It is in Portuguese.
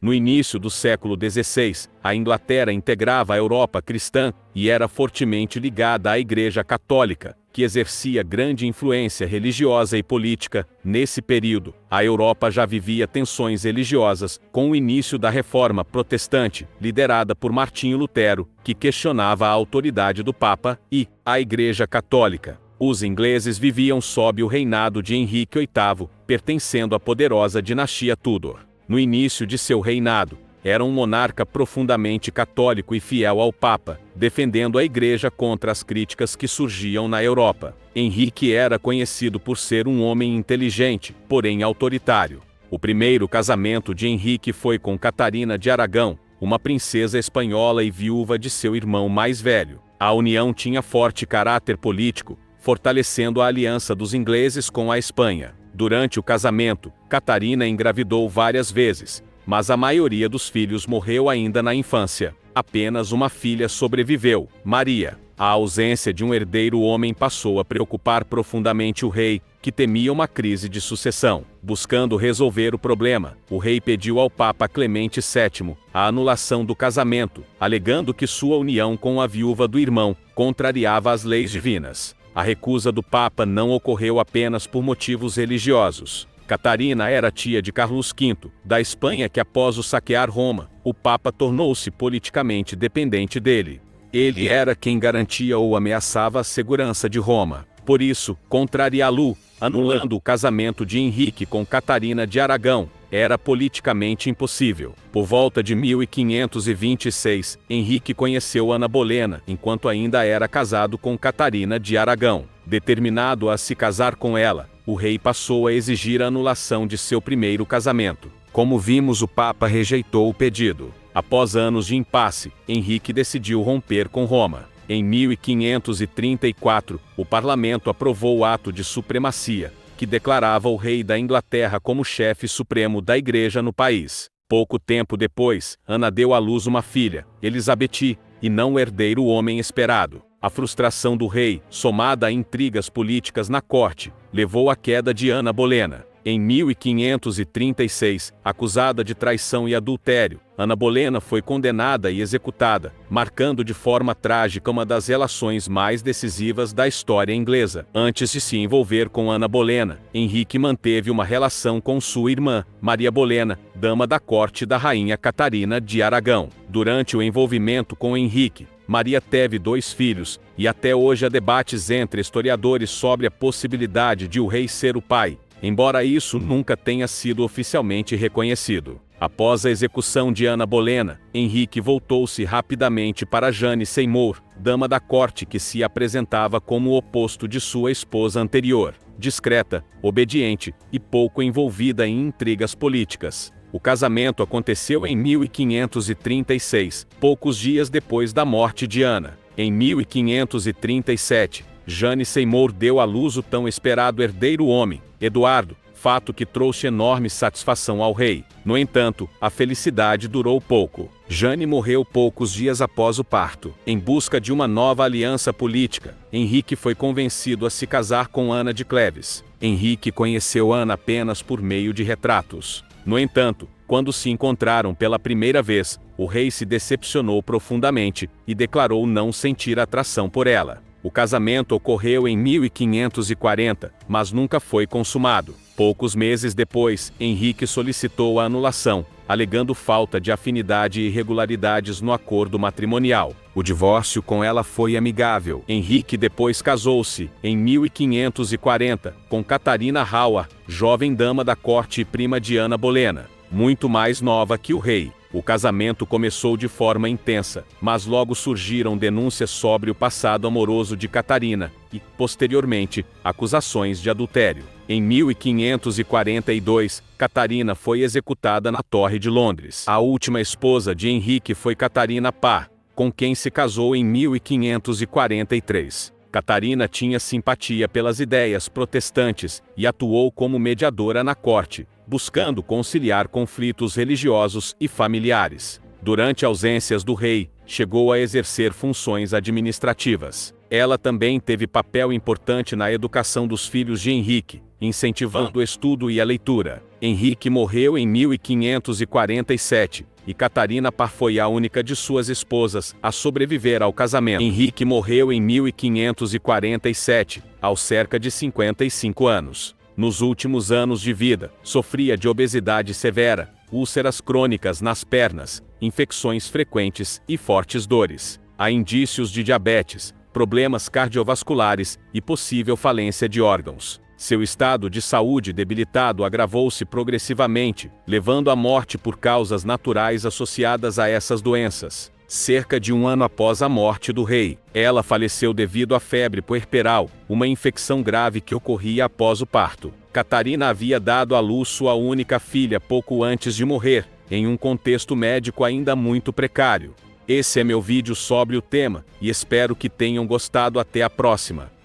No início do século XVI, a Inglaterra integrava a Europa cristã e era fortemente ligada à Igreja Católica, que exercia grande influência religiosa e política. Nesse período, a Europa já vivia tensões religiosas, com o início da Reforma Protestante, liderada por Martinho Lutero, que questionava a autoridade do Papa e a Igreja Católica. Os ingleses viviam sob o reinado de Henrique VIII, pertencendo à poderosa dinastia Tudor. No início de seu reinado, era um monarca profundamente católico e fiel ao Papa, defendendo a Igreja contra as críticas que surgiam na Europa. Henrique era conhecido por ser um homem inteligente, porém autoritário. O primeiro casamento de Henrique foi com Catarina de Aragão, uma princesa espanhola e viúva de seu irmão mais velho. A união tinha forte caráter político, fortalecendo a aliança dos ingleses com a Espanha. Durante o casamento, Catarina engravidou várias vezes, mas a maioria dos filhos morreu ainda na infância. Apenas uma filha sobreviveu, Maria. A ausência de um herdeiro homem passou a preocupar profundamente o rei, que temia uma crise de sucessão. Buscando resolver o problema, o rei pediu ao Papa Clemente VII a anulação do casamento, alegando que sua união com a viúva do irmão contrariava as leis divinas. A recusa do Papa não ocorreu apenas por motivos religiosos. Catarina era tia de Carlos V, da Espanha, que após o saquear Roma, o Papa tornou-se politicamente dependente dele. Ele era quem garantia ou ameaçava a segurança de Roma. Por isso, contrariá-lo, anulando o casamento de Henrique com Catarina de Aragão, era politicamente impossível. Por volta de 1526, Henrique conheceu Ana Bolena, enquanto ainda era casado com Catarina de Aragão. Determinado a se casar com ela, o rei passou a exigir a anulação de seu primeiro casamento. Como vimos, o Papa rejeitou o pedido. Após anos de impasse, Henrique decidiu romper com Roma. Em 1534, o parlamento aprovou o ato de supremacia, que declarava o rei da Inglaterra como chefe supremo da Igreja no país. Pouco tempo depois, Ana deu à luz uma filha, Elizabeth, e não o herdeiro homem esperado. A frustração do rei, somada a intrigas políticas na corte, levou à queda de Ana Bolena. Em 1536, acusada de traição e adultério, Ana Bolena foi condenada e executada, marcando de forma trágica uma das relações mais decisivas da história inglesa. Antes de se envolver com Ana Bolena, Henrique manteve uma relação com sua irmã, Maria Bolena, dama da corte da rainha Catarina de Aragão. Durante o envolvimento com Henrique, Maria teve 2 filhos, e até hoje há debates entre historiadores sobre a possibilidade de o rei ser o pai, embora isso nunca tenha sido oficialmente reconhecido. Após a execução de Ana Bolena, Henrique voltou-se rapidamente para Jane Seymour, dama da corte que se apresentava como o oposto de sua esposa anterior, discreta, obediente e pouco envolvida em intrigas políticas. O casamento aconteceu em 1536, poucos dias depois da morte de Ana. Em 1537, Jane Seymour deu à luz o tão esperado herdeiro homem, Eduardo, fato que trouxe enorme satisfação ao rei. No entanto, a felicidade durou pouco. Jane morreu poucos dias após o parto. Em busca de uma nova aliança política, Henrique foi convencido a se casar com Ana de Cleves. Henrique conheceu Ana apenas por meio de retratos. No entanto, quando se encontraram pela primeira vez, o rei se decepcionou profundamente e declarou não sentir atração por ela. O casamento ocorreu em 1540, mas nunca foi consumado. Poucos meses depois, Henrique solicitou a anulação, alegando falta de afinidade e irregularidades no acordo matrimonial. O divórcio com ela foi amigável. Henrique depois casou-se, em 1540, com Catarina Howard, jovem dama da corte e prima de Ana Bolena, muito mais nova que o rei. O casamento começou de forma intensa, mas logo surgiram denúncias sobre o passado amoroso de Catarina e, posteriormente, acusações de adultério. Em 1542, Catarina foi executada na Torre de Londres. A última esposa de Henrique foi Catarina Parr, com quem se casou em 1543. Catarina tinha simpatia pelas ideias protestantes e atuou como mediadora na corte, buscando conciliar conflitos religiosos e familiares. Durante ausências do rei, chegou a exercer funções administrativas. Ela também teve papel importante na educação dos filhos de Henrique, incentivando o estudo e a leitura. Henrique morreu em 1547, e Catarina Parr foi a única de suas esposas a sobreviver ao casamento. Henrique morreu em 1547, aos cerca de 55 anos. Nos últimos anos de vida, sofria de obesidade severa, úlceras crônicas nas pernas, infecções frequentes e fortes dores. Há indícios de diabetes, problemas cardiovasculares e possível falência de órgãos. Seu estado de saúde debilitado agravou-se progressivamente, levando à morte por causas naturais associadas a essas doenças. Cerca de um ano após a morte do rei, ela faleceu devido à febre puerperal, uma infecção grave que ocorria após o parto. Catarina havia dado à luz sua única filha pouco antes de morrer, em um contexto médico ainda muito precário. Esse é meu vídeo sobre o tema, e espero que tenham gostado. Até a próxima.